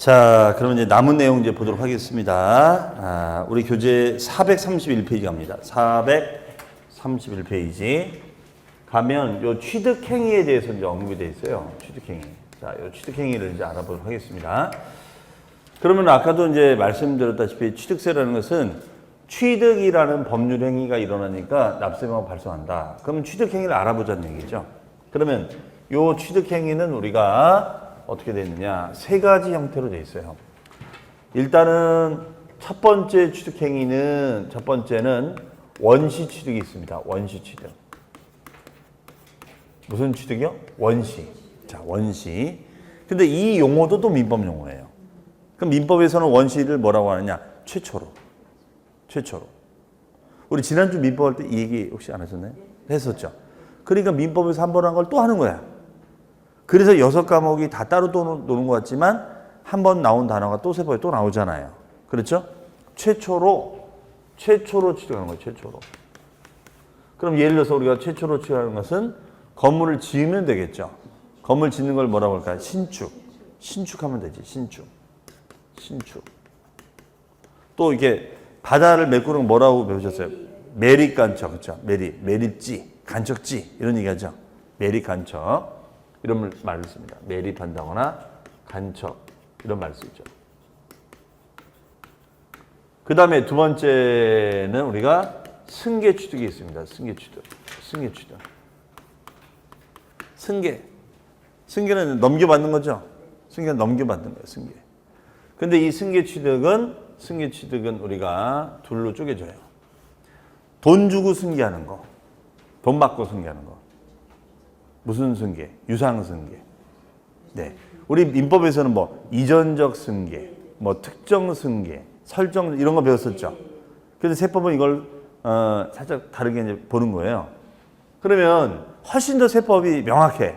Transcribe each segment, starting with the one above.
자, 그러면 이제 남은 내용 이제 보도록 하겠습니다. 우리 교재 431페이지 갑니다. 431페이지 가면 요 취득행위에 대해서 이제 언급이 되어 있어요. 취득행위. 자, 요 취득행위를 이제 알아보도록 하겠습니다. 그러면 아까도 이제 말씀드렸다시피 취득세라는 것은 취득이라는 법률 행위가 일어나니까 납세명을 발송한다. 그럼 취득행위를 알아보자는 얘기죠. 그러면 요 취득행위는 우리가 어떻게 되어 있느냐? 세 가지 형태로 되어 있어요. 일단은 첫 번째 취득행위는, 첫 번째는 원시 취득이 있습니다. 원시 취득. 무슨 취득이요? 원시. 자, 원시. 근데 이 용어도 또 민법 용어예요. 그럼 민법에서는 원시를 뭐라고 하느냐? 최초로. 최초로. 우리 지난주 민법 할 때 이 얘기 혹시 안 하셨나요? 했었죠. 그러니까 민법에서 한 번 한 걸 또 하는 거야. 그래서 6과목이 다 따로 노는 것 같지만 한 번 나온 단어가 또 세번에 또 나오잖아요. 그렇죠? 최초로 취득하는 거예요. 최초로. 그럼 예를 들어서 우리가 최초로 취득하는 것은 건물을 지으면 되겠죠. 건물 짓는 걸 뭐라고 할까요? 신축. 신축하면 되지. 신축. 또 이렇게 바다를 메꾸는 거 뭐라고 배우셨어요? 매립간척. 그렇죠? 매립지, 간척지 이런 얘기하죠. 매립간척. 이런 말을 씁니다. 매립한다거나 간척 이런 말을 쓰죠. 그 다음에 두 번째는 우리가 승계취득이 있습니다. 승계취득. 승계는 넘겨받는 거죠. 승계는 넘겨받는 거예요. 승계. 근데 이 승계취득은 우리가 둘로 쪼개져요. 돈 주고 승계하는 거, 돈 받고 승계하는 거. 무슨 승계? 유상승계. 네. 우리 민법에서는 뭐 이전적 승계, 뭐 특정 승계, 설정 이런 거 배웠었죠. 그래서 세법은 이걸 살짝 다르게 이제 보는 거예요. 그러면 훨씬 더 세법이 명확해.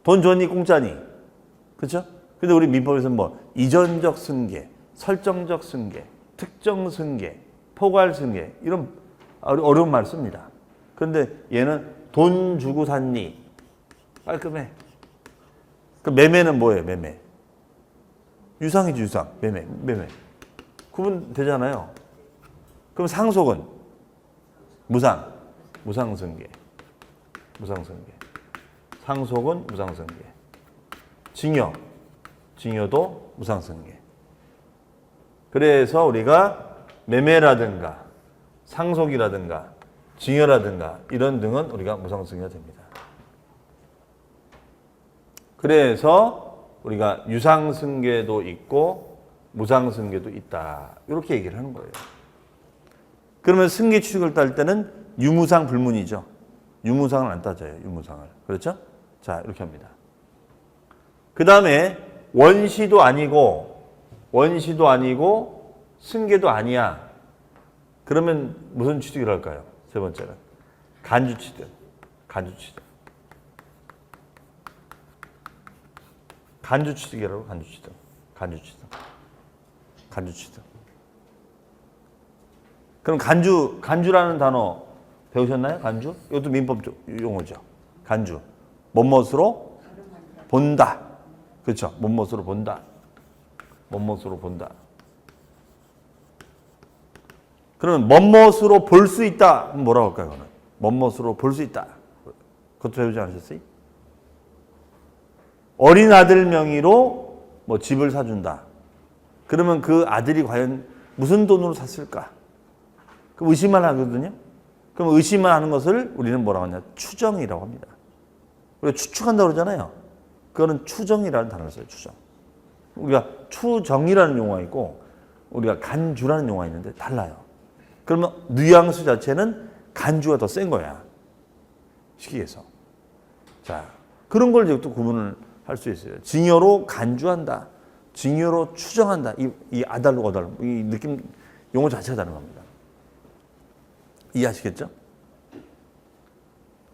돈 줬니 공짜니. 그렇죠? 근데 우리 민법에서는 뭐 이전적 승계, 설정적 승계, 특정 승계, 포괄 승계 이런 어려운 말 씁니다. 그런데 얘는 돈 주고 샀니? 깔끔해. 그 매매는 뭐예요? 매매. 유상이지 유상. 매매. 구분되잖아요. 그럼 상속은? 무상승계. 상속은 무상승계. 징여도 무상승계. 그래서 우리가 매매라든가 상속이라든가 징여라든가 이런 등은 우리가 무상승계가 됩니다. 그래서 우리가 유상승계도 있고 무상승계도 있다. 이렇게 얘기를 하는 거예요. 그러면 승계 취득을 딸 때는 유무상 불문이죠. 유무상을 안 따져요. 유무상을. 그렇죠? 자, 이렇게 합니다. 그 다음에 원시도 아니고 승계도 아니야. 그러면 무슨 취득을 할까요? 세 번째는 간주취득. 간주취득이라고. 간주취득. 그럼 간주라는 단어 배우셨나요? 간주? 이것도 민법 용어죠. 간주. 뭐뭇으로 본다. 그렇죠? 뭐뭇으로 본다. 그러면 뭐뭇으로 볼 수 있다. 뭐라고 할까요? 그거는? 뭐뭇으로 볼 수 있다. 그것도 배우지 않으셨어요? 어린 아들 명의로 뭐 집을 사준다. 그러면 그 아들이 과연 무슨 돈으로 샀을까? 그럼 의심만 하거든요. 그럼 의심만 하는 것을 우리는 뭐라고 하냐? 추정이라고 합니다. 우리가 추측한다고 그러잖아요. 그거는 추정이라는 단어를 써요. 추정. 우리가 추정이라는 용어가 있고 우리가 간주라는 용어가 있는데 달라요. 그러면 뉘앙스 자체는 간주가 더 센 거야. 시기에서. 자, 그런 걸 이제 또 구분을 할 수 있어요. 징여로 간주한다. 징여로 추정한다. 이 아달로 어달로. 이 느낌, 용어 자체가 다른 겁니다. 이해하시겠죠?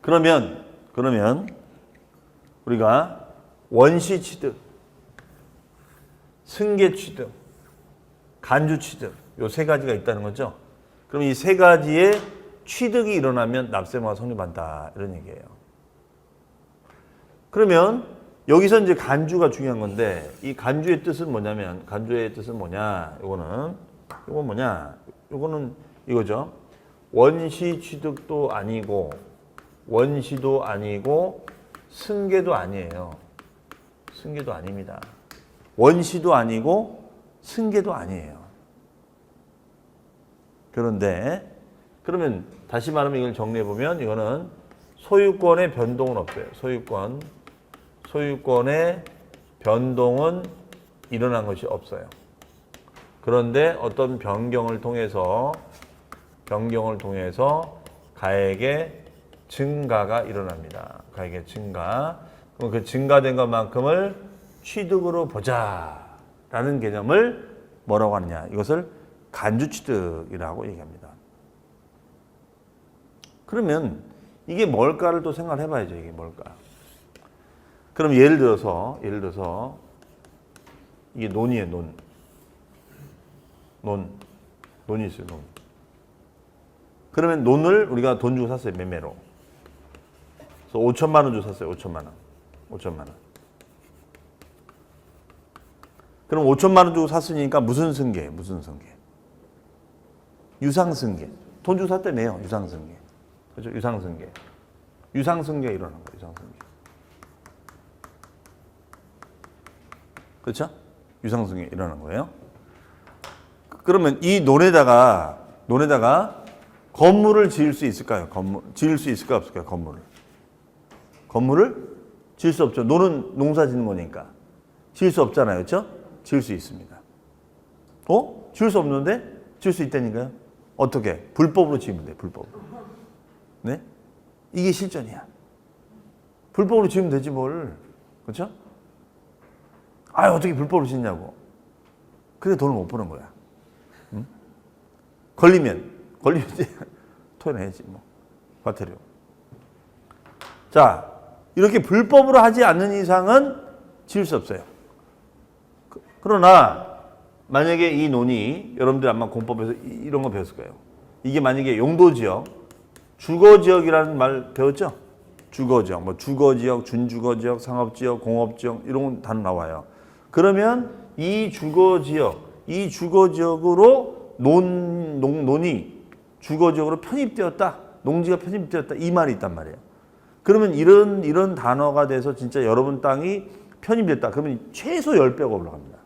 그러면 우리가 원시 취득, 승계 취득, 간주 취득 요 세 가지가 있다는 거죠. 그럼 이 세 가지의 취득이 일어나면 납세무가 성립한다 이런 얘기예요. 그러면 여기서 이제 간주가 중요한 건데 이 간주의 뜻은 뭐냐면 간주의 뜻은 뭐냐? 이건 뭐냐? 이거는 이거죠. 원시 취득도 아니고 원시도 아니고 승계도 아니에요. 승계도 아닙니다. 원시도 아니고 승계도 아니에요. 그런데 그러면 다시 말하면 이걸 정리해 보면 이거는 소유권의 변동은 없어요. 소유권의 변동은 일어난 것이 없어요. 그런데 어떤 변경을 통해서 가액의 증가가 일어납니다. 가액의 증가. 그럼 그 증가된 것만큼을 취득으로 보자라는 개념을 뭐라고 하느냐? 이것을 간주취득이라고 얘기합니다. 그러면 이게 뭘까를 또 생각을 해봐야죠. 이게 뭘까? 그럼 예를 들어서 이게 논이에요. 논이 있어요. 논. 그러면 논을 우리가 돈 주고 샀어요. 매매로. 그래서 5천만 원 주고 샀어요. 5천만 원. 그럼 5천만 원 주고 샀으니까 무슨 승계? 유상승계. 돈 주고 샀다며요. 유상승계. 그렇죠? 유상승계 일어난 거예요. 유상승계. 그렇죠? 유상승계 일어난 거예요. 그러면 이 논에다가 건물을 지을 수 있을까요? 지을 수 있을까요? 없을까요? 건물을 지을 수 없죠. 논은 농사 짓는 거니까. 지을 수 없잖아요. 그렇죠? 지을 수 있습니다. 지을 수 없는데 지을 수 있다니까요? 어떻게? 불법으로 지으면 돼요. 불법으로. 네? 이게 실전이야. 불법으로 지으면 되지 뭘. 그렇죠? 어떻게 불법으로 짓냐고. 그래 돈을 못 버는 거야. 응? 걸리면 토해내야지 뭐. 과태료. 자, 이렇게 불법으로 하지 않는 이상은 지을 수 없어요. 그러나 만약에 이 논이 여러분들 아마 공법에서 이런 거 배웠을 거예요. 이게 만약에 용도지역, 주거지역이라는 말 배웠죠? 주거지역, 뭐 주거지역, 준주거지역, 상업지역, 공업지역 이런 단어 나와요. 그러면 이 주거지역으로 논이 주거지역으로 편입되었다. 농지가 편입되었다. 이 말이 있단 말이에요. 그러면 이런 단어가 돼서 진짜 여러분 땅이 편입됐다. 그러면 최소 10배가 올라갑니다.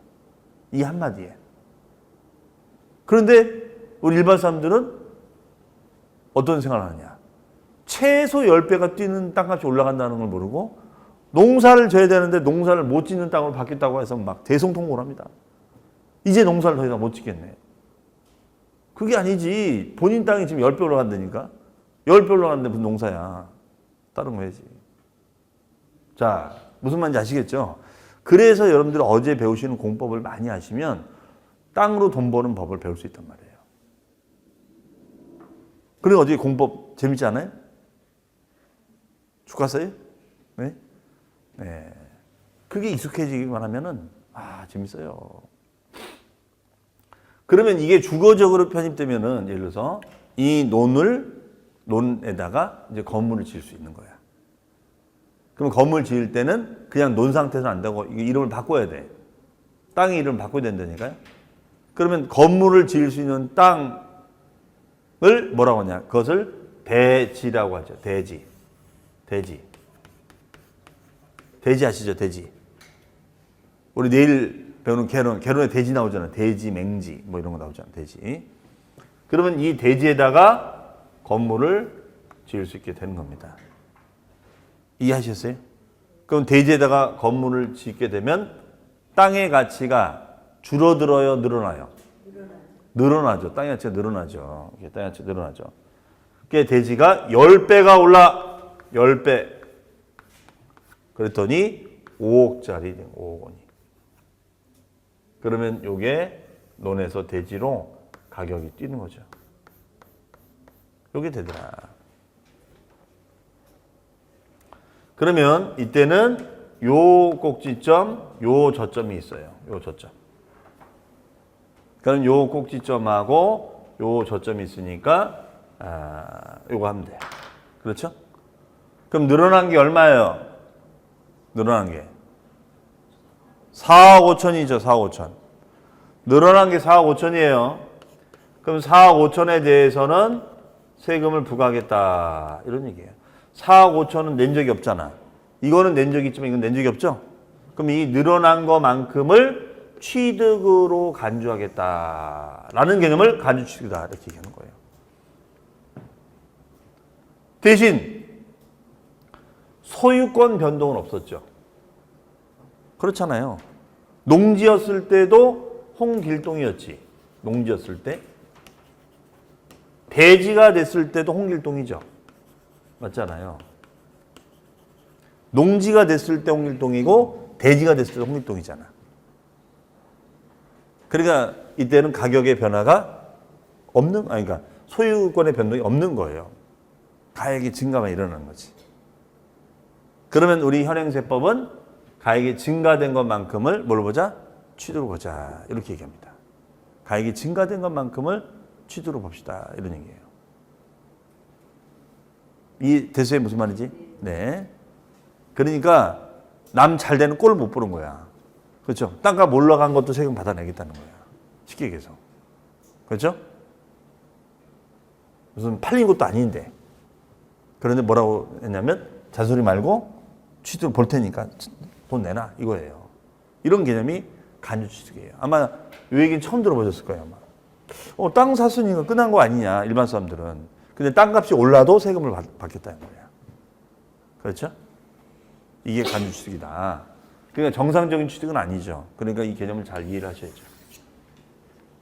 이 한마디에. 그런데 우리 일반 사람들은 어떤 생각을 하느냐. 최소 10배가 뛰는 땅값이 올라간다는 걸 모르고 농사를 져야 되는데 농사를 못 짓는 땅으로 바뀌었다고 해서 막 대성통곡을 합니다. 이제 농사를 더 이상 못 짓겠네. 그게 아니지. 본인 땅이 지금 10배 올라간다니까. 10배 올라갔는데 무슨 농사야. 다른 거 해야지. 자, 무슨 말인지 아시겠죠? 그래서 여러분들 어제 배우시는 공법을 많이 하시면 땅으로 돈 버는 법을 배울 수 있단 말이에요. 그리고 어제 공법 재밌지 않아요? 축하세요? 네? 네. 그게 익숙해지기만 하면은, 재밌어요. 그러면 이게 주거적으로 편입되면은, 예를 들어서 이 논에다가 이제 건물을 지을 수 있는 거야. 그럼 건물 지을 때는 그냥 논 상태에서는 안 되고, 이게 이름을 바꿔야 돼. 땅의 이름을 바꿔야 된다니까요? 그러면 건물을 지을 수 있는 땅을 뭐라고 하냐? 그것을 대지라고 하죠. 대지 아시죠? 대지. 우리 내일 배우는 개론에 대지 나오잖아요. 대지, 맹지 뭐 이런 거 나오잖아요. 대지. 그러면 이 대지에다가 건물을 지을 수 있게 되는 겁니다. 이해하셨어요? 그럼 대지에다가 건물을 짓게 되면 땅의 가치가 줄어들어요? 늘어나요? 늘어나죠. 땅의 가치가 늘어나죠. 땅의 가치가 늘어나죠. 그게 대지가 10배가 올라 10배. 그랬더니 5억짜리 5억 원이. 그러면 요게 논에서 대지로 가격이 뛰는 거죠. 요게 되더라. 그러면 이때는 요 꼭지점, 요 저점이 있어요. 요 저점. 그럼 요 꼭지점하고 요 저점이 있으니까 요거 하면 돼요. 그렇죠? 그럼 늘어난 게 얼마예요? 늘어난 게 4억 5천이죠. 4억 5천. 늘어난 게 4억 5천이에요. 그럼 4억 5천에 대해서는 세금을 부과하겠다. 이런 얘기예요. 4억 5천은 낸 적이 없잖아. 이거는 낸 적이 있지만 이건 낸 적이 없죠. 그럼 이 늘어난 것만큼을 취득으로 간주하겠다라는 개념을 간주취득이다. 이렇게 얘기하는 거예요. 대신 소유권 변동은 없었죠. 그렇잖아요. 농지였을 때도 홍길동이었지. 농지였을 때. 대지가 됐을 때도 홍길동이죠. 맞잖아요. 농지가 됐을 때 홍길동이고 대지가 됐을 때 홍길동이잖아. 그러니까 이때는 가격의 변화가 없는, 그러니까 소유권의 변동이 없는 거예요. 가액의 증가만 일어나는 거지. 그러면 우리 현행세법은 가액이 증가된 것만큼을 뭘 보자? 취득으로 보자. 이렇게 얘기합니다. 가액이 증가된 것만큼을 취득으로 봅시다. 이런 얘기예요. 이 대수에 무슨 말이지? 네. 그러니까 남 잘 되는 꼴을 못 보는 거야. 그렇죠? 땅값 올라간 것도 세금 받아내겠다는 거야. 쉽게 얘기해서. 그렇죠? 무슨 팔린 것도 아닌데. 그런데 뭐라고 했냐면 잔소리 말고 취득 볼 테니까 돈 내놔 이거예요. 이런 개념이 간주취득이에요. 아마 이 얘기는 처음 들어보셨을 거예요. 아마. 땅 샀으니까 끝난 거 아니냐 일반 사람들은. 근데 땅값이 올라도 세금을 받겠다는 거예요. 그렇죠? 이게 간주취득이다. 그러니까 정상적인 취득은 아니죠. 그러니까 이 개념을 잘 이해를 하셔야죠.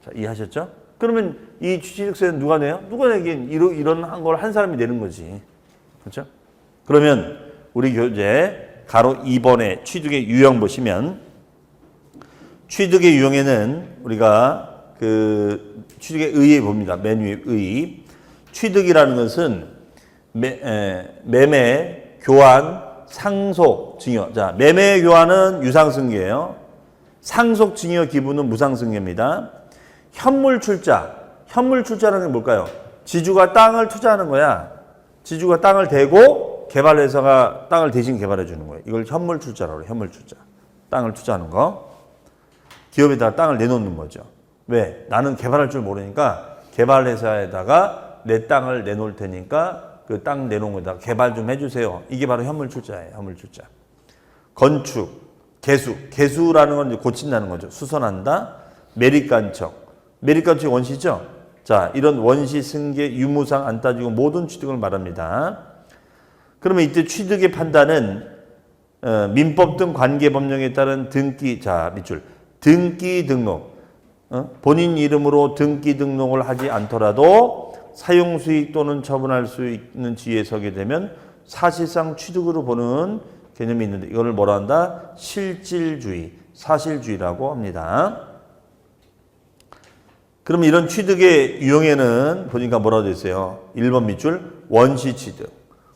자, 이해하셨죠? 그러면 이 취득세는 누가 내요? 누가 내긴 이런 한 걸 한 사람이 내는 거지. 그렇죠? 그러면 우리 교재 가로 2번에 취득의 유형 보시면 취득의 유형에는 우리가 그 취득의 의에 봅니다. 맨 위에 의. 취득이라는 것은 매매, 교환, 상속, 증여. 자, 매매, 교환은 유상승계예요. 상속, 증여, 기부는 무상승계입니다. 현물 출자. 현물 출자라는 게 뭘까요? 지주가 땅을 투자하는 거야. 지주가 땅을 대고 개발회사가 땅을 대신 개발해 주는 거예요. 이걸 현물 출자라고 해요. 현물 출자. 땅을 투자하는 거. 기업에다가 땅을 내놓는 거죠. 왜? 나는 개발할 줄 모르니까 개발회사에다가 내 땅을 내놓을 테니까 그 땅 내놓은 거에다가 개발 좀 해주세요. 이게 바로 현물 출자예요. 현물 출자. 건축, 개수. 개수라는 건 이제 고친다는 거죠. 수선한다. 매립간척. 매립간척이 원시죠. 자, 이런 원시, 승계, 유무상 안 따지고 모든 취득을 말합니다. 그러면 이때 취득의 판단은 민법 등 관계법령에 따른 등기, 자, 밑줄. 등기 등록. 본인 이름으로 등기 등록을 하지 않더라도 사용수익 또는 처분할 수 있는 지위에 서게 되면 사실상 취득으로 보는 개념이 있는데 이거를 뭐라 한다? 실질주의, 사실주의라고 합니다. 그럼 이런 취득의 유형에는 보니까 뭐라고 되어 있어요? 1번 밑줄 원시취득.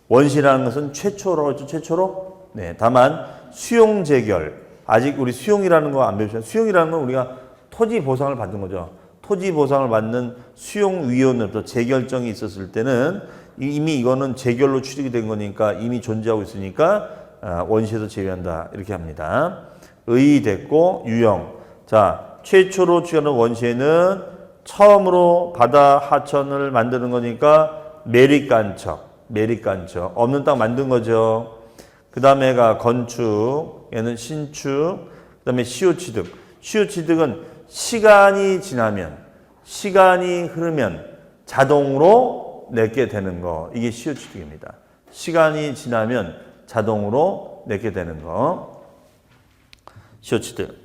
원시라는 것은 최초로 했죠. 최초로. 네. 다만 수용재결. 아직 우리 수용이라는 거 안 배우셨어요? 수용이라는 건 우리가 토지 보상을 받는 거죠. 토지 보상을 받는 수용위원회부터 재결정이 있었을 때는 이미 이거는 재결로 취득이 된 거니까 이미 존재하고 있으니까 원시에서 제외한다. 이렇게 합니다. 의됐고 유형. 자, 최초로 취하는 원시에는 처음으로 바다 하천을 만드는 거니까 매립간척. 매립간척. 없는 땅 만든 거죠. 그 다음에가 건축. 얘는 신축. 그 다음에 시효취득. 시효취득은 시간이 지나면, 시간이 흐르면 자동으로 내게 되는 거. 이게 시효취득입니다. 시간이 지나면 자동으로 내게 되는 거. 시효취득.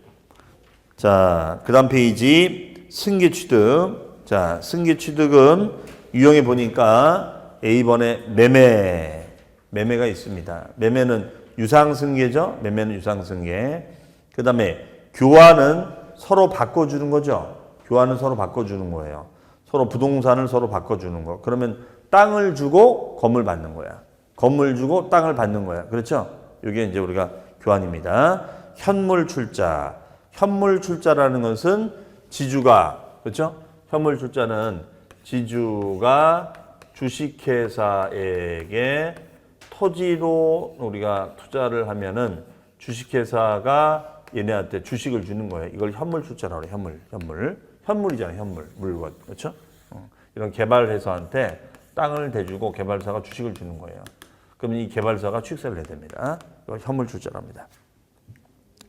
자, 그 다음 페이지 승계취득. 자, 승계취득은 유형에 보니까 A번에 매매. 매매가 있습니다. 매매는 유상승계죠. 매매는 유상승계. 그 다음에 교환은 서로 바꿔주는 거죠. 교환은 서로 바꿔주는 거예요. 서로 부동산을 서로 바꿔주는 거. 그러면 땅을 주고 건물 받는 거야. 건물 주고 땅을 받는 거야. 그렇죠? 이게 이제 우리가 교환입니다. 현물 출자. 현물 출자라는 것은 지주가, 그렇죠? 현물 출자는 지주가 주식회사에게 토지로 우리가 투자를 하면은 주식회사가 얘네한테 주식을 주는 거예요. 이걸 현물 출자라고 해요. 현물이잖아요. 물건. 그렇죠? 이런 개발회사한테 땅을 대주고 개발사가 주식을 주는 거예요. 그러면 이 개발사가 취득세를 내야 됩니다. 이걸 현물 출자랍니다.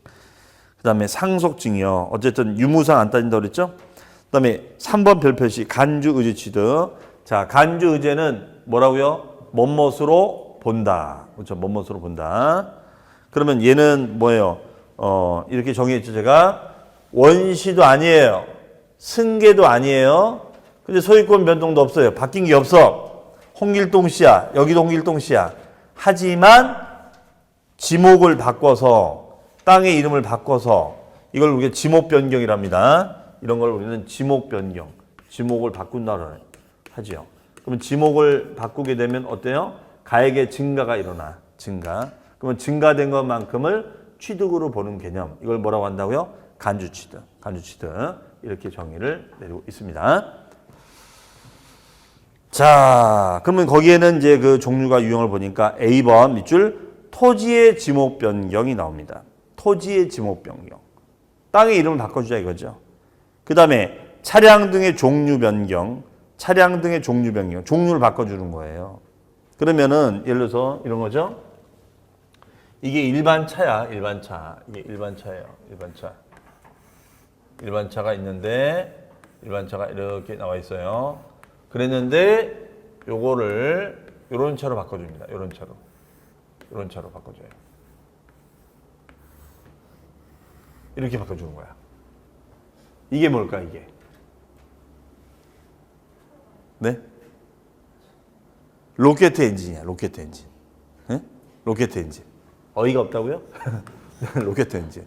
그 다음에 상속증이요. 어쨌든 유무상 안 따진다고 그랬죠? 그 다음에 3번 별표시 간주의제 취득. 자, 간주의제는 뭐라고요? 멋멋으로 본다. 그렇죠? 멋멋으로 본다. 그러면 얘는 뭐예요? 이렇게 정의했죠. 제가 원시도 아니에요. 승계도 아니에요. 근데 소유권 변동도 없어요. 바뀐 게 없어. 홍길동 씨야. 여기도 홍길동 씨야. 하지만 지목을 바꿔서 땅의 이름을 바꿔서 이걸 우리가 지목 변경이랍니다. 이런 걸 우리는 지목 변경, 지목을 바꾼다고 하지요. 그러면 지목을 바꾸게 되면 어때요? 가액의 증가가 일어나. 증가. 그러면 증가된 것만큼을 취득으로 보는 개념. 이걸 뭐라고 한다고요? 간주취득. 간주취득. 이렇게 정의를 내리고 있습니다. 자, 그러면 거기에는 이제 그 종류가 유형을 보니까 A번 밑줄 토지의 지목 변경이 나옵니다. 토지의 지목 변경. 땅의 이름을 바꿔주자 이거죠. 그 다음에 차량 등의 종류 변경. 차량 등의 종류 변경. 종류를 바꿔주는 거예요. 그러면은 예를 들어서 이런 거죠. 이게 일반 차야. 일반 차. 이게 일반 차예요. 일반 차. 일반 차가 있는데 일반 차가 이렇게 나와 있어요. 그랬는데 요거를 요런 차로 바꿔줍니다. 요런 차로 바꿔줘요. 이렇게 바꿔주는 거야. 이게 뭘까 이게? 네? 로켓 엔진이야. 로켓 엔진. 네? 로켓 엔진. 어이가 없다고요? 로켓 엔진.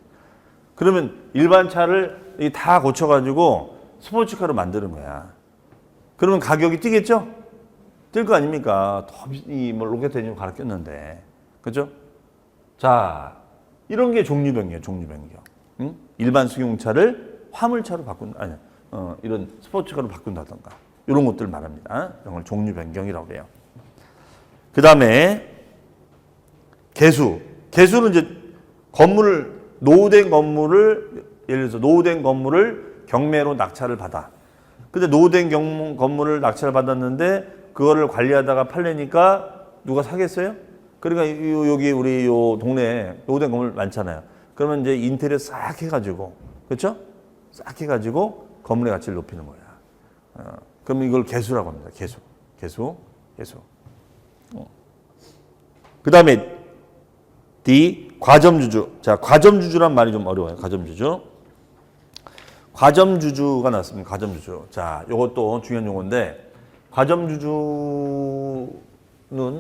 그러면 일반 차를 다 고쳐가지고 스포츠카로 만드는 거야. 그러면 가격이 뛰겠죠? 뛸 거 아닙니까? 뭐 로켓 엔진 갈아 꼈는데. 그죠? 자, 이런 게 종류 변경이에요. 종류 변경. 응? 일반 승용차를 화물차로 바꾼다. 아니, 이런 스포츠카로 바꾼다던가. 이런 것들 말합니다. 이런 걸 종류 변경이라고 해요. 그 다음에 개수. 개수는 이제 노후된 건물을 예를 들어서 노후된 건물을 경매로 낙찰을 받아. 근데 노후된 건물을 낙찰을 받았는데 그거를 관리하다가 팔려니까 누가 사겠어요? 그러니까 여기 우리 요 동네에 노후된 건물 많잖아요. 그러면 이제 인테리어 싹 해가지고, 그렇죠? 싹 해가지고 건물의 가치를 높이는 거야. 그러면 이걸 개수라고 합니다. 개수. 그 다음에 D 과점주주. 자, 과점주주란 말이 좀 어려워요. 과점주주가 나왔습니다. 과점주주. 자, 요것도 중요한 용어인데 과점주주는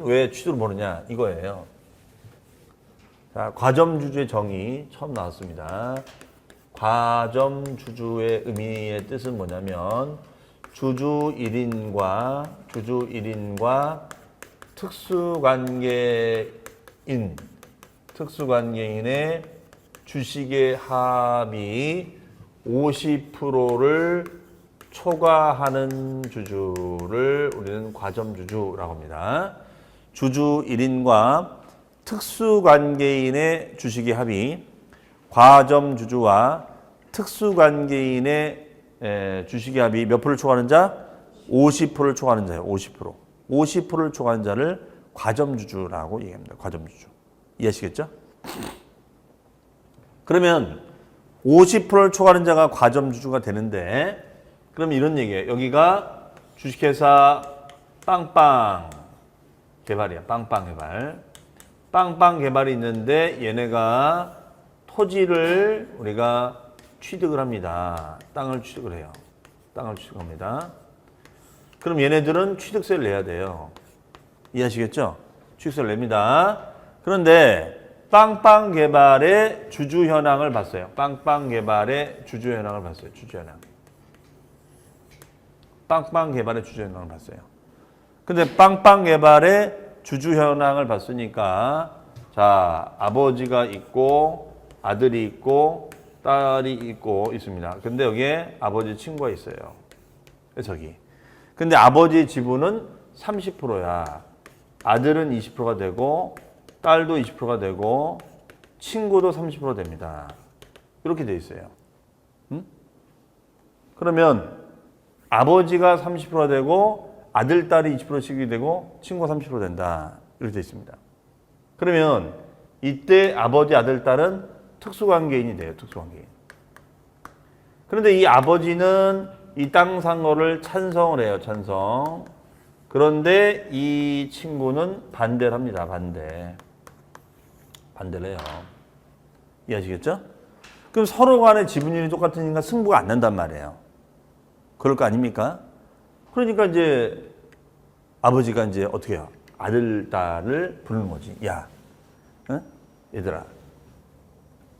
왜 취득을 보느냐 이거예요. 자, 과점주주의 정의 처음 나왔습니다. 과점주주의 의미의 뜻은 뭐냐면 주주 1인과 특수관계인의 주식의 합이 50%를 초과하는 주주를 우리는 과점주주라고 합니다. 주주 1인과 특수관계인의 주식의 합이 과점주주와 특수관계인의 주식의 합이 몇 프로를 초과하는 자? 50%를 초과하는 자예요. 50%. 50%를 초과하는 자를 과점주주라고 얘기합니다. 과점주주. 이해하시겠죠? 그러면 50%를 초과하는 자가 과점주주가 되는데 그러면 이런 얘기예요. 여기가 주식회사 빵빵 개발이야. 빵빵 개발. 빵빵 개발이 있는데 얘네가 토지를 우리가 취득을 합니다. 땅을 취득을 해요. 땅을 취득합니다. 그럼 얘네들은 취득세를 내야 돼요. 이해하시겠죠? 취득세를 냅니다. 그런데 빵빵 개발의 주주 현황을 봤어요. 빵빵 개발의 주주 현황을 봤어요. 주주 현황. 빵빵 개발의 주주 현황을 봤어요. 근데 빵빵 개발의 주주 현황을 봤으니까 자, 아버지가 있고 아들이 있고 딸이 있고 있습니다. 근데 여기에 아버지 친구가 있어요. 저기. 근데 아버지 지분은 30%야. 아들은 20%가 되고 딸도 20%가 되고 친구도 30% 됩니다. 이렇게 돼 있어요. 그러면 아버지가 30%가 되고 아들, 딸이 20%씩이 되고 친구가 30% 된다. 이렇게 돼 있습니다. 그러면 이때 아버지, 아들, 딸은 특수관계인이 돼요. 특수관계인. 그런데 이 아버지는 이 땅 산 거를 찬성을 해요. 찬성. 그런데 이 친구는 반대를 합니다. 반대를 해요. 이해하시겠죠? 그럼 서로 간에 지분율이 똑같으니까 승부가 안 난단 말이에요. 그럴 거 아닙니까? 그러니까 이제 아버지가 이제 어떻게 해요? 아들, 딸을 부르는 거지. 야, 어? 얘들아.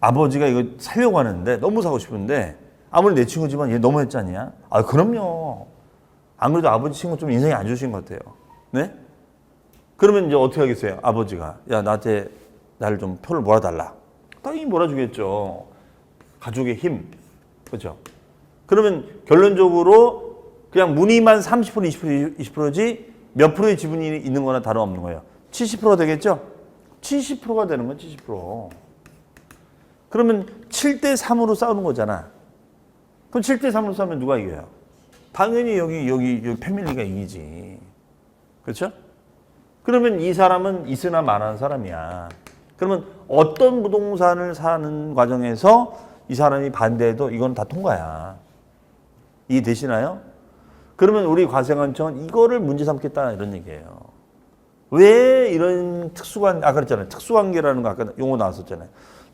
아버지가 이거 살려고 하는데 너무 사고 싶은데 아무리 내 친구지만 얘 너무 했지 않냐? 아, 그럼요. 안 그래도 아버지 친구 좀 인생이 안 좋으신 것 같아요. 네? 그러면 이제 어떻게 하겠어요? 아버지가 야, 나한테 나를 좀 표를 몰아달라. 당연히 몰아주겠죠. 가족의 힘. 그렇죠? 그러면 결론적으로 그냥 문의만 30% 20%지 몇 프로의 지분이 있는 거나 다름없는 거예요. 70% 되겠죠? 70%가 되는 건 70%. 그러면 7대 3으로 싸우는 거잖아. 그럼 7대 3으로 싸우면 누가 이겨요? 당연히 여기 패밀리가 이기지. 그렇죠? 그러면 이 사람은 있으나 마나한 사람이야. 그러면 어떤 부동산을 사는 과정에서 이 사람이 반대해도 이건 다 통과야. 이해되시나요? 그러면 우리 과세관청은 이거를 문제 삼겠다 이런 얘기예요. 왜 이런 그랬잖아요. 특수관계라는 거 아까 용어 나왔었잖아요.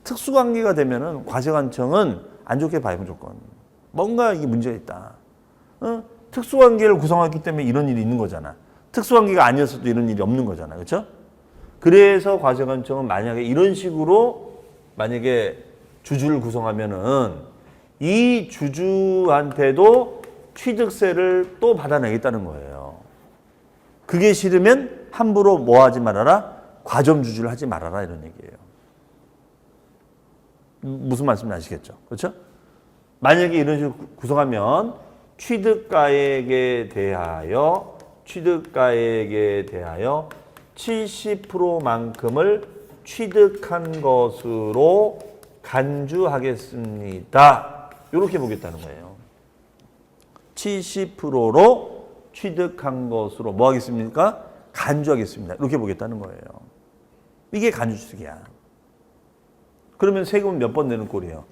특수관계가 되면은 과세관청은 안 좋게 봐요, 무조건. 뭔가 이게 문제가 있다. 특수관계를 구성했기 때문에 이런 일이 있는 거잖아. 특수관계가 아니었어도 이런 일이 없는 거잖아. 그렇죠? 그래서 과세관청은 만약에 이런 식으로 만약에 주주를 구성하면은 이 주주한테도 취득세를 또 받아내겠다는 거예요. 그게 싫으면 함부로 뭐 하지 말아라? 과점주주를 하지 말아라 이런 얘기예요. 무슨 말씀인지 아시겠죠? 그렇죠? 만약에 이런 식으로 구성하면 취득가액에 대하여 70%만큼을 취득한 것으로 간주하겠습니다. 이렇게 보겠다는 거예요. 70%로 취득한 것으로 뭐 하겠습니까? 간주하겠습니다. 이렇게 보겠다는 거예요. 이게 간주취득이야. 그러면 세금은 몇 번 내는 꼴이에요?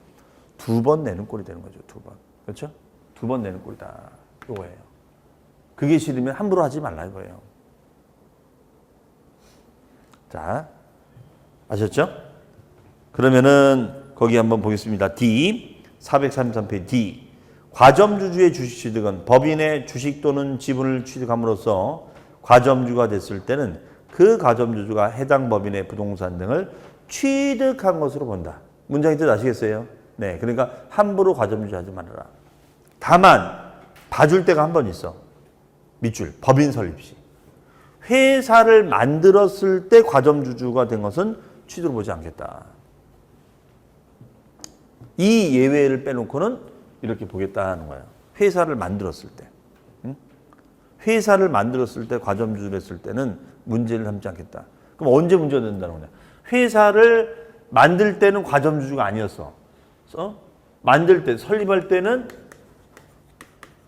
2번 내는 꼴이 되는 거죠. 2번. 그렇죠? 2번 내는 꼴이다. 이거예요. 그게 싫으면 함부로 하지 말라 이거예요. 자, 아셨죠? 그러면은 거기 한번 보겠습니다. D, 433페이지 D. 과점주주의 주식 취득은 법인의 주식 또는 지분을 취득함으로써 과점주가 됐을 때는 그 과점주주가 해당 법인의 부동산 등을 취득한 것으로 본다. 문장의 뜻 아시겠어요? 네, 그러니까 함부로 과점주주 하지 말아라. 다만 봐줄 때가 한 번 있어. 밑줄, 법인 설립 시. 회사를 만들었을 때 과점주주가 된 것은 취득을 보지 않겠다. 이 예외를 빼놓고는 이렇게 보겠다는 거예요. 회사를 만들었을 때. 응? 회사를 만들었을 때 과점주주를 했을 때는 문제를 삼지 않겠다. 그럼 언제 문제가 된다는 거냐. 회사를 만들 때는 과점주주가 아니었어. 만들 때, 설립할 때는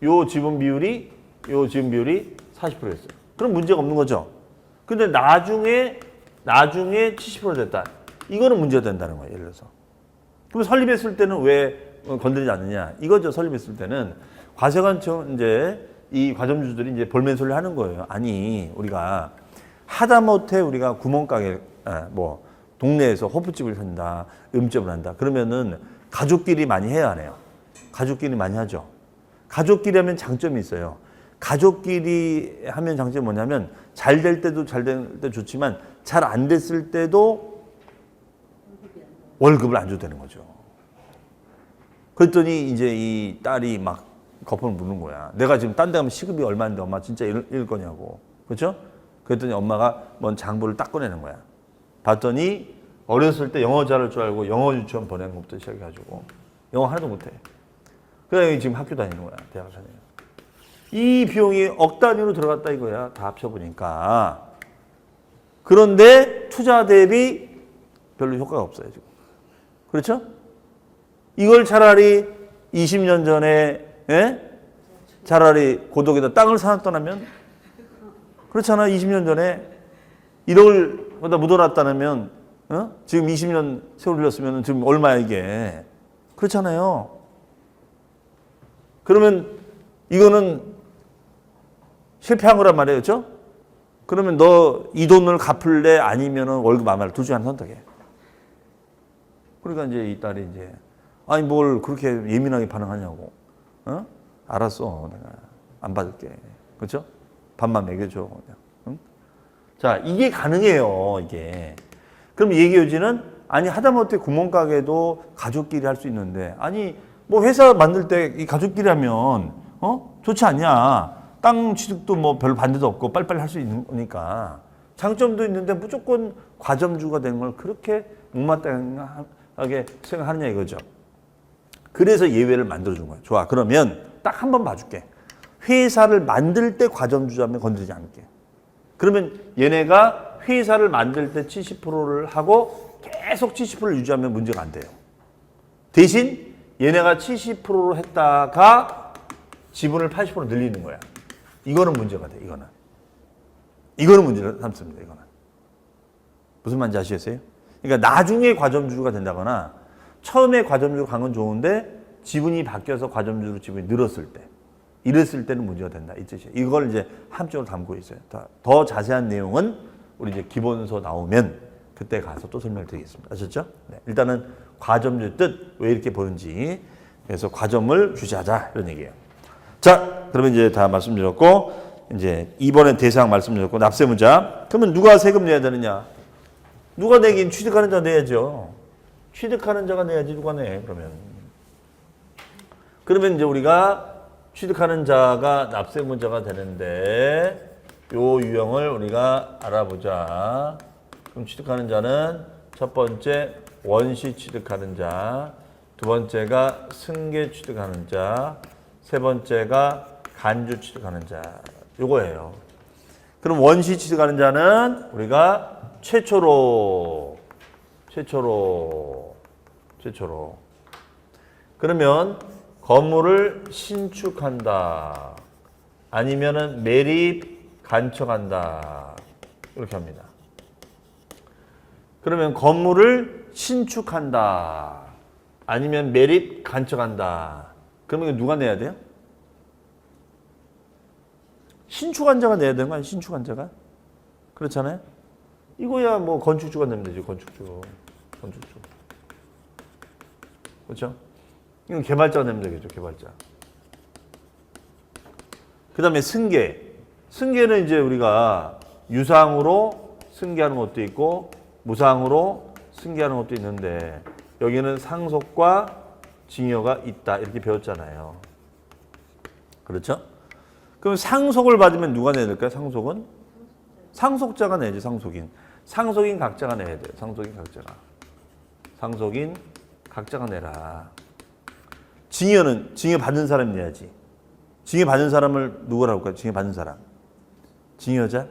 요 지분 비율이 40%였어요. 그럼 문제가 없는 거죠. 근데 나중에 70% 됐다. 이거는 문제가 된다는 거예요. 예를 들어서. 그럼 설립했을 때는 왜 건드리지 않느냐? 이거죠. 설립했을 때는 과세관청 이제 이 과점주주들이 이제 볼멘소리를 하는 거예요. 아니, 우리가 하다못해 우리가 구멍가게 뭐 동네에서 호프집을 한다, 음집을 한다. 그러면은 가족끼리 많이 해야 하네요. 가족끼리 많이 하죠. 가족끼리 하면 장점이 있어요. 가족끼리 하면 장점이 뭐냐면 잘 될 때도 잘 될 때 좋지만 잘 안 됐을 때도 월급을 안 줘도 되는 거죠. 그랬더니 이제 이 딸이 막 거품을 부는 거야. 내가 지금 딴 데 가면 시급이 얼마인데 엄마 진짜 이럴 거냐고. 그렇죠? 그랬더니 엄마가 뭔 장부를 딱 꺼내는 거야. 봤더니 어렸을 때 영어 잘할 줄 알고 영어 유치원 보내는 것부터 시작해가지고 영어 하나도 못해. 그래 지금 학교 다니는 거야. 대학을 다녀요. 이 비용이 억 단위로 들어갔다 이거야. 다 합쳐보니까. 그런데 투자 대비 별로 효과가 없어요. 지금. 그렇죠? 이걸 차라리 20년 전에 차라리 고독에다 땅을 사놨더라면 그렇잖아. 20년 전에 1억을 거기다 묻어놨다면 지금 20년 세월 흘렸으면 지금 얼마야 이게. 그렇잖아요. 그러면 이거는 실패한 거란 말이에요. 그렇죠? 그러면 너 이 돈을 갚을래? 아니면 월급 안 말래? 둘 중에 하나 선택해. 그러니까 이제 이 딸이 이제 아니 뭘 그렇게 예민하게 반응하냐고. 알았어. 내가 안 받을게. 그렇죠? 밥만 먹여줘. 응? 자, 이게 가능해요. 이게. 그럼 얘기 요지는 아니 하다못해 구멍가게도 가족끼리 할 수 있는데 아니 뭐 회사 만들 때 이 가족끼리 하면 좋지 않냐. 땅 취득도 뭐 별 반대도 없고 빨리빨리 할 수 있는 거니까 장점도 있는데 무조건 과점주가 되는 걸 그렇게 못마땅하게 생각하느냐 이거죠. 그래서 예외를 만들어준 거예요. 좋아. 그러면 딱 한 번 봐줄게. 회사를 만들 때 과점주자면 건드리지 않을게. 그러면 얘네가 회사를 만들 때 70%를 하고 계속 70%를 유지하면 문제가 안 돼요. 대신 얘네가 70%로 했다가 지분을 80% 늘리는 거야. 이거는 문제가 돼. 이거는 문제를 삼습니다. 이거는. 무슨 말인지 아시겠어요? 그러니까 나중에 과점주가 된다거나 처음에 과점주로 간 건 좋은데 지분이 바뀌어서 과점주로 지분이 늘었을 때 이랬을 때는 문제가 된다. 이 뜻이에요. 이걸 이제 함정으로 담고 있어요. 더 자세한 내용은 우리 이제 기본서 나오면 그때 가서 또 설명드리겠습니다. 아셨죠? 네. 일단은 과점주 뜻 왜 이렇게 보는지 그래서 과점을 규제하자 이런 얘기예요. 자, 그러면 이제 다 말씀드렸고 이제 이번엔 대상 말씀드렸고 납세문자. 그러면 누가 세금 내야 되느냐? 누가 내긴 취득하는 자 내야죠. 취득하는 자가 내야지 누가 내 그러면. 그러면 이제 우리가 취득하는 자가 납세문자가 되는데 요 유형을 우리가 알아보자. 그럼 취득하는 자는 첫 번째 원시 취득하는 자, 두 번째가 승계 취득하는 자, 세 번째가 간주 취득하는 자. 요거예요. 그럼 원시 취득하는 자는 우리가 최초로. 그러면 건물을 신축한다. 아니면은 매립 간척한다. 이렇게 합니다. 그러면 건물을 신축한다. 아니면 매립 간척한다. 그러면 이거 누가 내야 돼요? 신축한 자가 내야 되는 거 아니에요? 신축한 자가? 그렇잖아요? 이거야 뭐 건축주가 내면 되죠. 건축주. 그렇죠? 이건 개발자가 내면 되겠죠. 개발자. 그 다음에 승계. 승계는 이제 우리가 유상으로 승계하는 것도 있고 무상으로 승계하는 것도 있는데 여기는 상속과 징여가 있다. 이렇게 배웠잖아요. 그렇죠? 그럼 상속을 받으면 누가 내야 될까요? 상속은? 상속자가 내야지. 상속인 각자가 내야 돼요. 상속인 각자가 내라. 징여는 징여 받는 사람이 내야지. 징여 받는 사람을 누구라고 할까요? 징여 받는 사람. 징여자?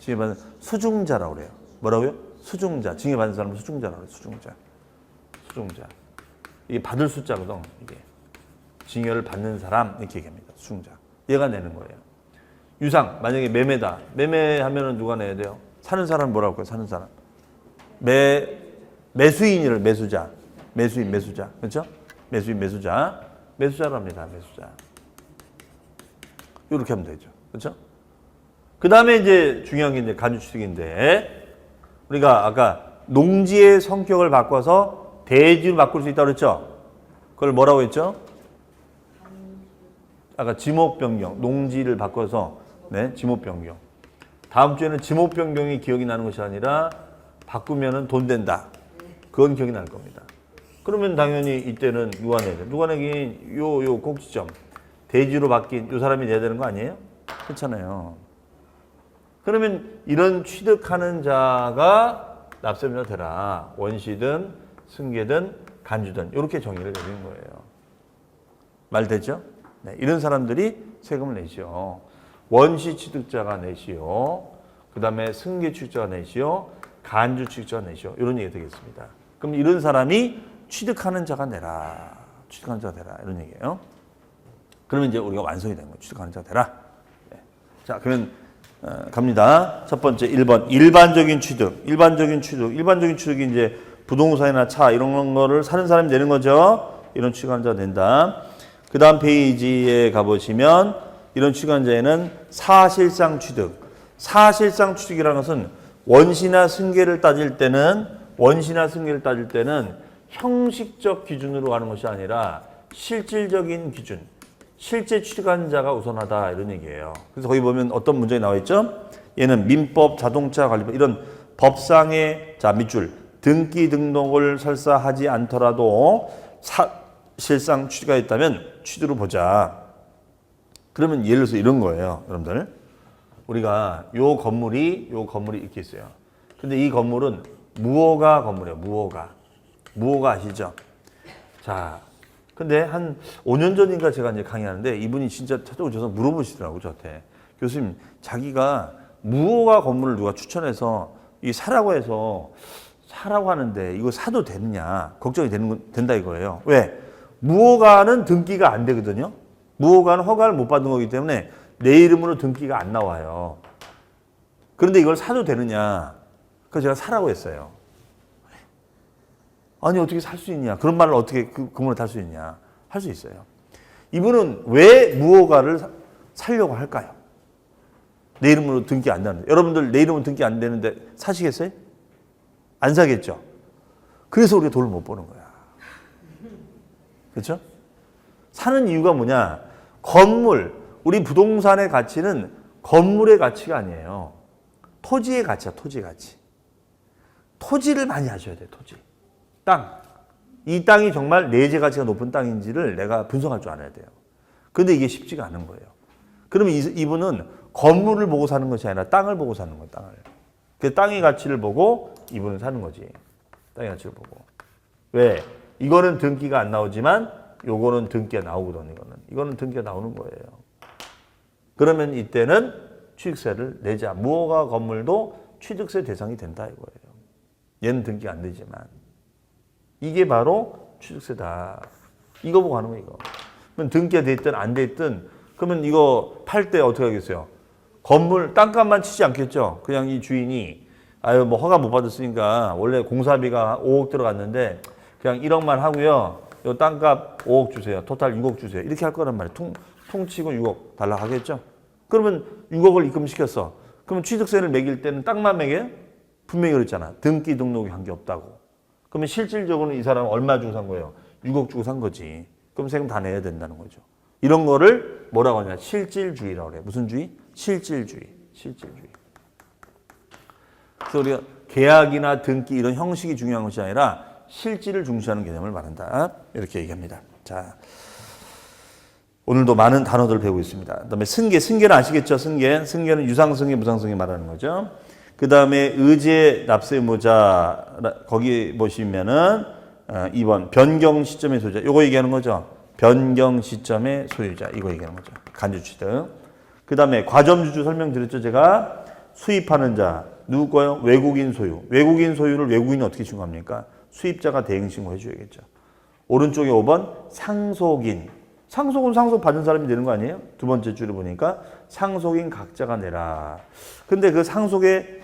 징여 받는 수중자라고 그래요. 뭐라고요? 수중자. 징여 받는 사람을 수중자라고 그래요. 수중자. 이게 받을 숫자거든. 이게 징여를 받는 사람 이렇게 얘기합니다. 수중자. 얘가 내는 거예요. 유상. 만약에 매매다. 매매하면은 누가 내야 돼요? 사는 사람 뭐라고 할까요? 사는 사람. 매수인을 매수자. 매수자. 그렇죠? 매수자로 합니다. 매수자. 이렇게 하면 되죠. 그렇죠? 그 다음에 이제 중요한 게 이제 간주취득인데 우리가 아까 농지의 성격을 바꿔서 대지로 바꿀 수 있다고 그랬죠? 그걸 뭐라고 했죠? 아까 지목 변경. 농지를 바꿔서 지목 변경. 다음 주에는 지목 변경이 기억이 나는 것이 아니라 바꾸면은 돈 된다. 그건 기억이 날 겁니다. 그러면 당연히 이때는 누가 내야 돼? 누가 내긴 요 꼭지점. 대지로 바뀐 요 사람이 내야 되는 거 아니에요? 그렇잖아요. 그러면 이런 취득하는 자가 납세문자 되라. 원시든 승계든 간주든 이렇게 정의를 내린 거예요. 말 되죠? 네, 이런 사람들이 세금을 내시오. 원시 취득자가 내시오. 그 다음에 승계 취득자가 내시오. 간주 취득자가 내시오. 이런 얘기 되겠습니다. 그럼 이런 사람이 취득하는 자가 내라. 취득하는 자가 되라. 이런 얘기예요. 그러면 이제 우리가 완성이 된 거예요. 취득하는 자가 되라. 네. 자, 그러면 갑니다. 첫 번째 1번 일반적인 취득. 일반적인 취득이 이제 부동산이나 차 이런 거를 사는 사람이 되는 거죠. 이런 취득하는 자가 된다. 그 다음 페이지에 가보시면 이런 취득하는 자에는 사실상 취득. 사실상 취득이라는 것은 원시나 승계를 따질 때는 형식적 기준으로 가는 것이 아니라 실질적인 기준, 실제 취득하는 자가 우선하다 이런 얘기예요. 그래서 거기 보면 어떤 문장이 나와 있죠? 얘는 민법, 자동차 관리법 이런 법상의 자 밑줄 등기 등록을 설사 하지 않더라도 사실상 취득가 있다면 취득으로 보자. 그러면 예를 들어서 이런 거예요, 여러분들. 우리가 요 건물이 이렇게 있어요. 근데 이 건물은 무허가 건물이에요. 무허가 아시죠? 자, 근데 한 5년 전인가 제가 이제 강의하는데 이분이 진짜 찾아오셔서 물어보시더라고요, 저한테. 교수님, 자기가 무허가 건물을 누가 추천해서 이 사라고 해서 사라고 하는데 이거 사도 되느냐 걱정이 된다 이거예요. 왜? 무허가는 등기가 안 되거든요. 무허가는 허가를 못 받은 거기 때문에 내 이름으로 등기가 안 나와요. 그런데 이걸 사도 되느냐? 그래서 제가 사라고 했어요. 아니 어떻게 살 수 있냐? 그런 말을 어떻게 그 건물을 살 수 있냐? 할 수 있어요. 이분은 왜 무허가를 살려고 할까요? 내 이름으로 등기 안 나는데. 여러분들 내 이름으로 등기 안 되는데 사시겠어요? 안 사겠죠? 그래서 우리가 돈을 못 버는 거야. 그렇죠? 사는 이유가 뭐냐? 건물, 우리 부동산의 가치는 건물의 가치가 아니에요. 토지의 가치야, 토지의 가치. 토지를 많이 아셔야 돼요, 토지. 땅. 이 땅이 정말 내재 가치가 높은 땅인지를 내가 분석할 줄 알아야 돼요. 그런데 이게 쉽지가 않은 거예요. 그러면 이분은 건물을 보고 사는 것이 아니라 땅을 보고 사는 거예요, 땅을. 그 땅의 가치를 보고 이분은 사는 거지. 땅의 가치를 보고. 왜? 이거는 등기가 안 나오지만 요거는 등기가 나오거든, 이거는 등기가 나오는 거예요. 그러면 이때는 취득세를 내자. 무허가 건물도 취득세 대상이 된다 이거예요. 얘는 등기가 안 되지만. 이게 바로 취득세다. 이거 보고 하는 거예요, 이거. 그럼 등기가 돼 있든 안 돼 있든 그러면 이거 팔 때 어떻게 하겠어요? 건물 땅값만 치지 않겠죠? 그냥 이 주인이 아유 뭐 허가 못 받았으니까 원래 공사비가 5억 들어갔는데 그냥 1억만 하고요. 요 땅값 5억 주세요. 토탈 6억 주세요. 이렇게 할 거란 말이에요. 통치고 6억 달라 하겠죠? 그러면 6억을 입금시켰어. 그러면 취득세를 매길 때는 땅만 매겨요? 분명히 그랬잖아. 등기 등록이 한 게 없다고. 그러면 실질적으로는 이 사람은 얼마 주고 산 거예요? 6억 주고 산 거지. 그럼 세금 다 내야 된다는 거죠. 이런 거를 뭐라고 하냐? 실질주의라고 그래요. 무슨 주의? 실질주의. 그래서 우리가 계약이나 등기 이런 형식이 중요한 것이 아니라 실질을 중시하는 개념을 말한다. 이렇게 얘기합니다. 자, 오늘도 많은 단어들을 배우고 있습니다. 그다음에 승계는 아시겠죠? 승계는 유상승계, 무상승계 말하는 거죠. 그 다음에 의제 납세의무자 거기 보시면은 2번 변경 시점의 소유자 이거 얘기하는 거죠. 변경 시점의 소유자 이거 얘기하는 거죠. 간주취득. 그 다음에 과점주주 설명드렸죠. 제가 수입하는 자 누구 거요? 외국인 소유. 외국인 소유를 외국인이 어떻게 신고합니까? 수입자가 대행 신고해 줘야겠죠. 오른쪽에 5번 상속인. 상속은 상속 받은 사람이 되는 거 아니에요? 두 번째 줄을 보니까 상속인 각자가 내라. 근데 그 상속의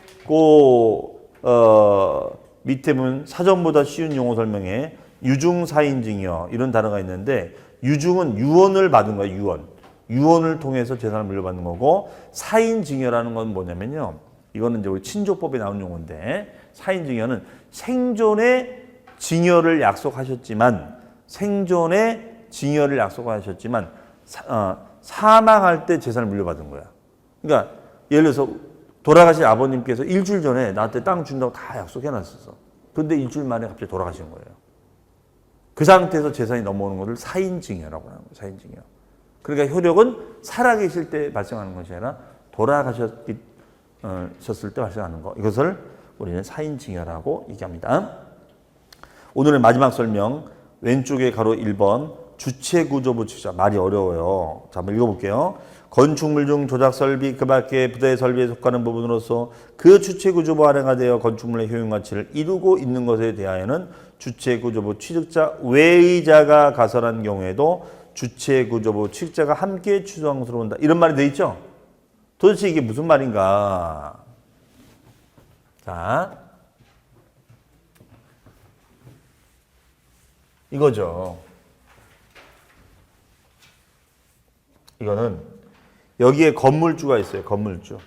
밑에 보면 사전보다 쉬운 용어 설명에 유중사인증이요. 이런 단어가 있는데 유중은 유언을 받은 거예요. 유언을 통해서 재산을 물려받는 거고 사인증여라는 건 뭐냐면요. 이거는 이제 우리 친족법에 나온 용어인데 사인증여는 생존의 증여를 약속하셨지만 사망할 때 재산을 물려받은 거야. 그러니까 예를 들어서 돌아가신 아버님께서 일주일 전에 나한테 땅 준다고 다 약속해놨었어. 그런데 일주일 만에 갑자기 돌아가신 거예요. 그 상태에서 재산이 넘어오는 것을 사인증여라고 하는 거예요. 사인증여. 그러니까 효력은 살아계실 때 발생하는 것이 아니라 돌아가셨을 때 발생하는 것. 이것을 우리는 사인증여라고 얘기합니다. 오늘의 마지막 설명 왼쪽에 가로 1번 주체구조부 취자 말이 어려워요. 자, 한번 읽어볼게요. 건축물 중 조작 설비 그 밖의 부대 설비에 속하는 부분으로서 그 주체구조부 안에가 되어 건축물의 효용가치를 이루고 있는 것에 대하여는 주체구조부 취득자 외의자가 가설한 경우에도 주체구조부 취득자가 함께 추정한 것으로 본다. 이런 말이 돼 있죠? 도대체 이게 무슨 말인가? 자, 이거죠. 이거는 여기에 건물주가 있어요. 건물주.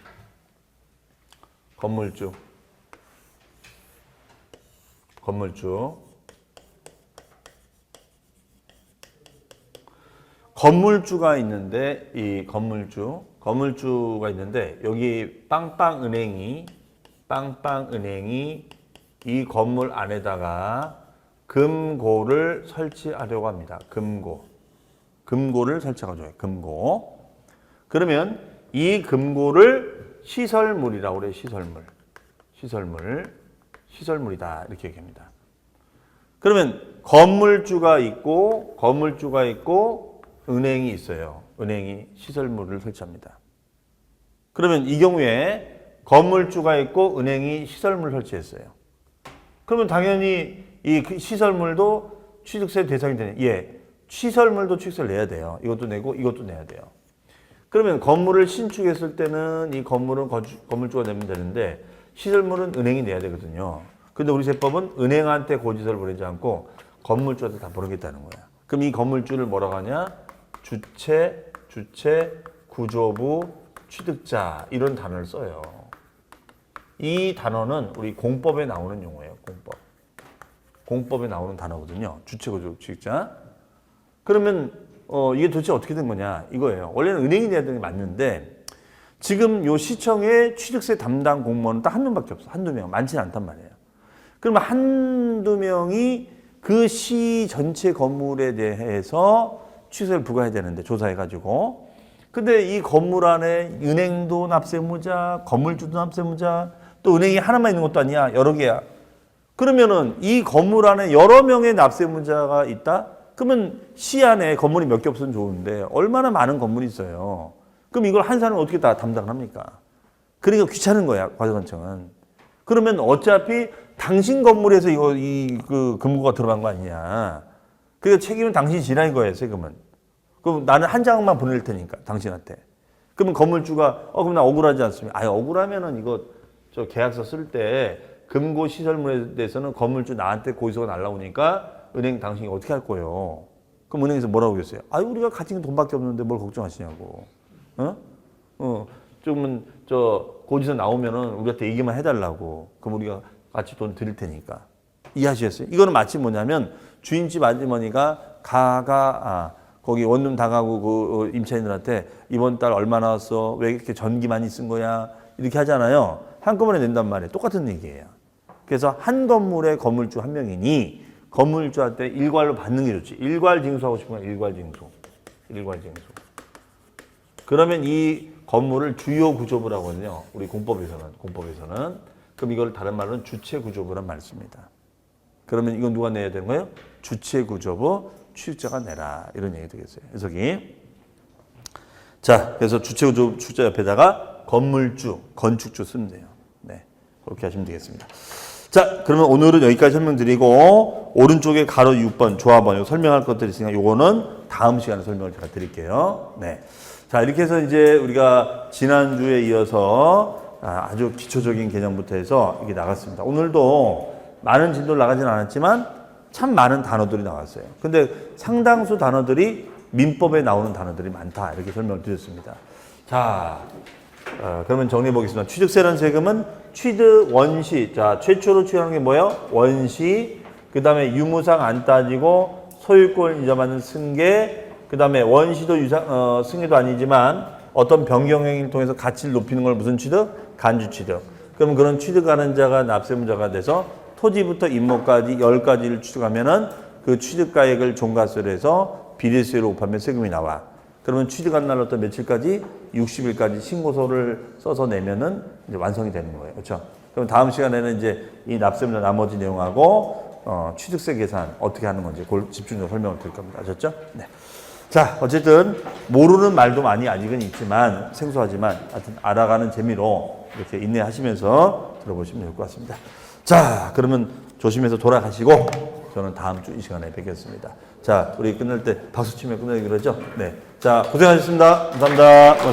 건물주가 있는데 이 건물주가 있는데 여기 빵빵은행이 이 건물 안에다가 금고를 설치하려고 합니다. 금고를 설치하죠. 금고. 그러면 이 금고를 시설물이라고 그래요. 시설물이다. 이렇게 얘기합니다. 그러면 건물주가 있고 은행이 있어요. 은행이 시설물을 설치합니다. 그러면 이 경우에 건물주가 있고 은행이 시설물을 설치했어요. 그러면 당연히 이 시설물도 취득세 대상이 되네. 시설물도 취득세를 내야 돼요. 이것도 내고 이것도 내야 돼요. 그러면 건물을 신축했을 때는 이 건물은 건물주가 내면 되는데 시설물은 은행이 내야 되거든요. 근데 우리 세법은 은행한테 고지서를 보내지 않고 건물주한테 다 보내겠다는 거야. 그럼 이 건물주를 뭐라고 하냐? 주체, 구조부, 취득자 이런 단어를 써요. 이 단어는 우리 공법에 나오는 용어예요. 공법에 나오는 단어거든요. 주체, 구조부, 취득자. 그러면 이게 도대체 어떻게 된 거냐? 이거예요. 원래는 은행이 내야 되는 게 맞는데 지금 요 시청의 취득세 담당 공무원은 딱 한 명밖에 없어. 한두 명. 많지는 않단 말이에요. 그러면 한두 명이 그 시 전체 건물에 대해서 취득세를 부과해야 되는데 조사해가지고. 근데 이 건물 안에 은행도 납세무자, 건물주도 납세무자, 또 은행이 하나만 있는 것도 아니야. 여러 개야. 그러면은 이 건물 안에 여러 명의 납세무자가 있다? 그러면 시 안에 건물이 몇 개 없으면 좋은데 얼마나 많은 건물이 있어요. 그럼 이걸 한 사람은 어떻게 다 담당을 합니까? 그러니까 귀찮은 거야, 과세관청은. 그러면 어차피 당신 건물에서 그 금고가 들어간 거 아니냐. 그러니까 책임은 당신이 지라는 거예요, 세금은. 그럼 나는 한 장만 보낼 테니까, 당신한테. 그러면 건물주가, 그럼 나 억울하지 않습니까? 억울하면은 이거, 계약서 쓸 때 금고 시설물에 대해서는 건물주 나한테 고지서가 날라오니까 은행 당신이 어떻게 할 거예요? 그럼 은행에서 뭐라고 그랬어요? 우리가 가진 돈밖에 없는데 뭘 걱정하시냐고. 조금은 고지서 나오면은 우리한테 얘기만 해달라고. 그럼 우리가 같이 돈 드릴 테니까. 이해하시겠어요? 이거는 마치 뭐냐면 주인집 아주머니가 거기 원룸 다가구 그 임차인들한테 이번 달 얼마 나왔어? 왜 이렇게 전기 많이 쓴 거야? 이렇게 하잖아요. 한꺼번에 낸단 말이에요. 똑같은 얘기예요. 그래서 한 건물에 건물주 한 명이니 건물주한테 일괄로 받는 게 좋지. 일괄징수하고 싶으면 일괄징수. 그러면 이 건물을 주요구조부라고 하거든요. 우리 공법에서는. 그럼 이걸 다른 말로는 주체구조부란 말을 씁니다. 그러면 이건 누가 내야 되는 거예요? 주체구조부, 취득자가 내라. 이런 얘기 되겠어요. 해석이. 자, 그래서 주체구조부 취득자 옆에다가 건물주, 건축주 쓰면 돼요. 네. 그렇게 하시면 되겠습니다. 자, 그러면 오늘은 여기까지 설명드리고 오른쪽에 가로 6번, 조합원 이거 설명할 것들이 있으니까 요거는 다음 시간에 설명을 제가 드릴게요. 네. 자, 이렇게 해서 이제 우리가 지난주에 이어서 아주 기초적인 개념부터 해서 이게 나갔습니다. 오늘도 많은 진도를 나가진 않았지만 참 많은 단어들이 나왔어요. 근데 상당수 단어들이 민법에 나오는 단어들이 많다. 이렇게 설명을 드렸습니다. 자, 그러면 정리해 보겠습니다. 취득세라는 세금은 취득 원시. 자, 최초로 취득하는 게 뭐예요? 원시. 그 다음에 유무상 안 따지고 소유권 이자받는 승계. 그 다음에 원시도 승계도 아니지만 어떤 변경행위를 통해서 가치를 높이는 걸 무슨 취득? 간주취득. 그럼 그런 취득하는 자가 납세무자가 돼서 토지부터 임목까지 10가지를 취득하면은 그 취득가액을 종가세로 해서 비례세로 곱하면 세금이 나와. 그러면 취득한 날부터 며칠까지? 60일까지 신고서를 써서 내면은 이제 완성이 되는 거예요. 그렇죠? 그럼 다음 시간에는 이제 이 납세무자 나머지 내용하고 취득세 계산 어떻게 하는 건지 그걸 집중적으로 설명을 드릴 겁니다. 아셨죠? 네. 자, 어쨌든 모르는 말도 많이 아직은 있지만 생소하지만 하여튼 알아가는 재미로 이렇게 인내하시면서 들어보시면 좋을 것 같습니다. 자, 그러면 조심해서 돌아가시고 저는 다음 주 이 시간에 뵙겠습니다. 자, 우리 끝날 때 박수 치며 끝내기로 하죠? 네. 자, 고생하셨습니다. 감사합니다.